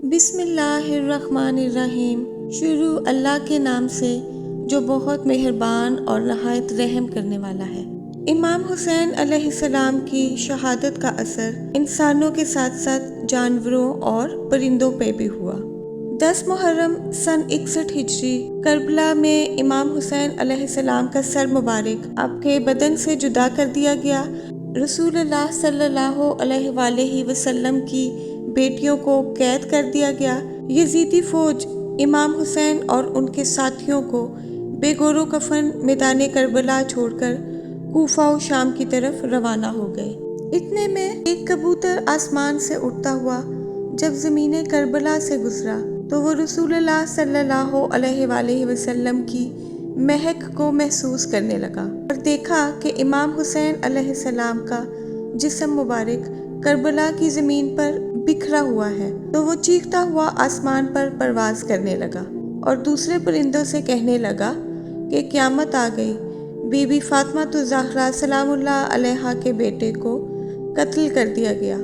بسم اللہ الرحمن الرحیم۔ شروع اللہ کے نام سے جو بہت مہربان اور نہایت رحم کرنے والا ہے۔ امام حسین علیہ السلام کی شہادت کا اثر انسانوں کے ساتھ ساتھ جانوروں اور پرندوں پہ بھی ہوا۔ 10 محرم سن 61 ہجری کربلا میں امام حسین علیہ السلام کا سر مبارک آپ کے بدن سے جدا کر دیا گیا۔ رسول اللہ صلی اللہ علیہ وآلہ وسلم کی بیٹیوں کو قید کر دیا گیا۔ یزیدی فوج امام حسین اور ان کے ساتھیوں کو بے گور و کفن میدان کربلا چھوڑ کر کوفہ و شام کی طرف روانہ ہو گئے۔ اتنے میں ایک کبوتر آسمان سے اڑتا ہوا جب زمین کربلا سے گزرا تو وہ رسول اللہ صلی اللہ علیہ وآلہ وسلم کی مہک کو محسوس کرنے لگا اور دیکھا کہ امام حسین علیہ السلام کا جسم مبارک کربلا کی زمین پر بکھرا ہوا ہے، تو وہ چیختا ہوا آسمان پر پرواز کرنے لگا اور دوسرے پرندوں سے کہنے لگا کہ قیامت آ گئی۔ بی بی فاطمہ الزہرا سلام اللہ علیہا کے بیٹے کو قتل کر دیا گیا۔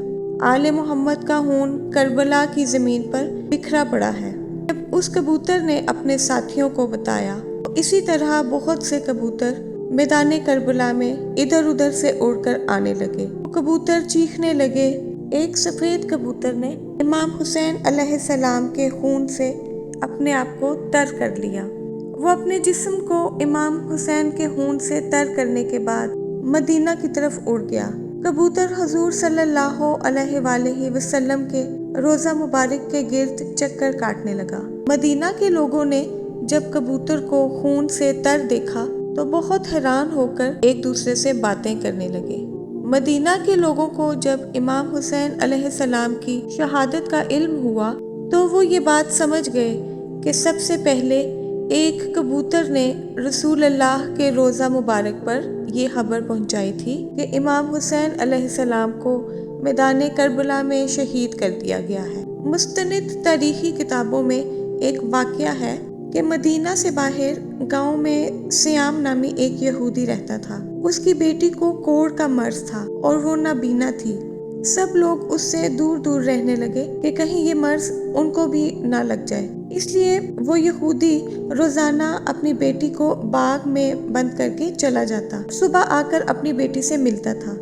آل محمد کا خون کربلا کی زمین پر بکھرا پڑا ہے۔ جب اس کبوتر نے اپنے ساتھیوں کو بتایا تو اسی طرح بہت سے کبوتر میدان کربلا میں ادھر ادھر سے اڑ کر آنے لگے۔ کبوتر چیخنے لگے۔ ایک سفید کبوتر نے امام حسین علیہ السلام کے خون سے اپنے آپ کو تر کر لیا۔ وہ اپنے جسم کو امام حسین کے خون سے تر کرنے کے بعد مدینہ کی طرف اڑ گیا۔ کبوتر حضور صلی اللہ علیہ وآلہ وسلم کے روضہ مبارک کے گرد چکر کاٹنے لگا۔ مدینہ کے لوگوں نے جب کبوتر کو خون سے تر دیکھا تو بہت حیران ہو کر ایک دوسرے سے باتیں کرنے لگے۔ مدینہ کے لوگوں کو جب امام حسین علیہ السلام کی شہادت کا علم ہوا تو وہ یہ بات سمجھ گئے کہ سب سے پہلے ایک کبوتر نے رسول اللہ کے روضہ مبارک پر یہ خبر پہنچائی تھی کہ امام حسین علیہ السلام کو میدان کربلا میں شہید کر دیا گیا ہے۔ مستند تاریخی کتابوں میں ایک واقعہ ہے کہ مدینہ سے باہر گاؤں میں سیام نامی ایک یہودی رہتا تھا۔ اس کی بیٹی کو کوڑ کا مرض تھا اور وہ نابینا تھی۔ سب لوگ اس سے دور دور رہنے لگے کہ کہیں یہ مرض ان کو بھی نہ لگ جائے، اس لیے وہ یہودی روزانہ اپنی بیٹی کو باغ میں بند کر کے چلا جاتا، صبح آ کر اپنی بیٹی سے ملتا تھا۔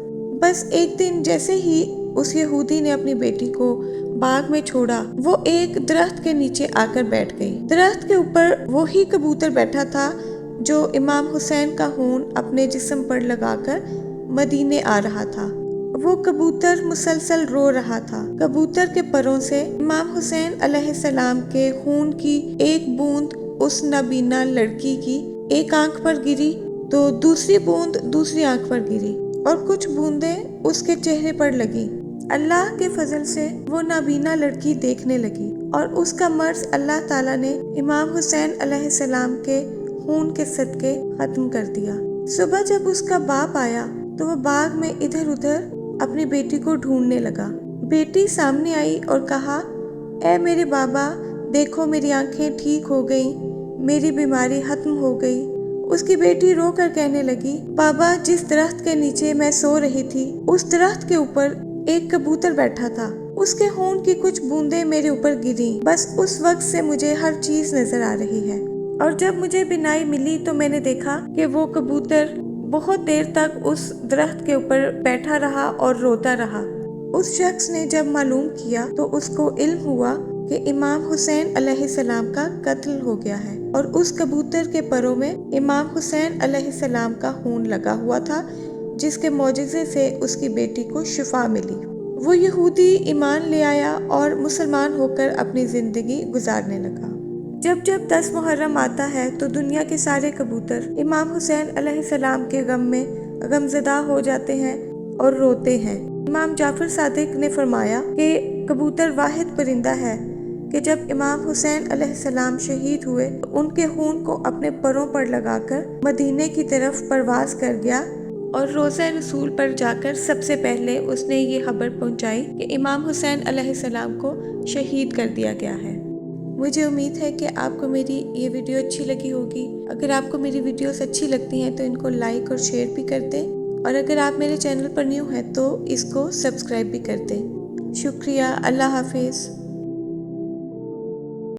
بس ایک دن جیسے ہی اس یہودی نے اپنی بیٹی کو باغ میں چھوڑا، وہ ایک درخت کے نیچے آ کر بیٹھ گئی۔ درخت کے اوپر وہی کبوتر بیٹھا تھا جو امام حسین کا خون اپنے جسم پر لگا کر مدینے آ رہا تھا۔ وہ کبوتر مسلسل رو رہا تھا۔ کبوتر کے پروں سے امام حسین علیہ السلام کے خون کی ایک بوند اس نابینا لڑکی کی ایک آنکھ پر گری تو دوسری بوند دوسری آنکھ پر گری اور کچھ بوندیں اس کے چہرے پر لگی۔ اللہ کے فضل سے وہ نابینا لڑکی دیکھنے لگی اور اس کا مرض اللہ تعالیٰ نے امام حسین علیہ السلام کے خون کے صدقے ختم کر دیا۔ صبح جب اس کا باپ آیا تو وہ باغ میں ادھر ادھر اپنی بیٹی کو ڈھونڈنے لگا۔ بیٹی سامنے آئی اور کہا، اے میرے بابا، دیکھو میری آنکھیں ٹھیک ہو گئیں، میری بیماری ختم ہو گئی۔ اس کی بیٹی رو کر کہنے لگی، بابا، جس درخت کے نیچے میں سو رہی تھی اس درخت کے اوپر ایک کبوتر بیٹھا تھا، اس کے خون کی کچھ بوندیں میرے اوپر گریں، بس اس وقت سے مجھے ہر چیز نظر آ رہی ہے۔ اور جب مجھے بینائی ملی تو میں نے دیکھا کہ وہ کبوتر بہت دیر تک اس درخت کے اوپر بیٹھا رہا اور روتا رہا۔ اس شخص نے جب معلوم کیا تو اس کو علم ہوا کہ امام حسین علیہ السلام کا قتل ہو گیا ہے اور اس کبوتر کے پروں میں امام حسین علیہ السلام کا خون لگا ہوا تھا، جس کے معجزے سے اس کی بیٹی کو شفا ملی۔ وہ یہودی ایمان لے آیا اور مسلمان ہو کر اپنی زندگی گزارنے لگا۔ جب 10 محرم آتا ہے تو دنیا کے سارے کبوتر امام حسین علیہ السلام کے غم میں غمزدہ ہو جاتے ہیں اور روتے ہیں۔ امام جعفر صادق نے فرمایا کہ کبوتر واحد پرندہ ہے کہ جب امام حسین علیہ السلام شہید ہوئے تو ان کے خون کو اپنے پروں پر لگا کر مدینے کی طرف پرواز کر گیا اور روضہ رسول پر جا کر سب سے پہلے اس نے یہ خبر پہنچائی کہ امام حسین علیہ السلام کو شہید کر دیا گیا ہے۔ مجھے امید ہے کہ آپ کو میری یہ ویڈیو اچھی لگی ہوگی۔ اگر آپ کو میری ویڈیوز اچھی لگتی ہیں تو ان کو لائک اور شیئر بھی کر دیں، اور اگر آپ میرے چینل پر نیو ہیں تو اس کو سبسکرائب بھی کر دیں۔ شکریہ۔ اللہ حافظ۔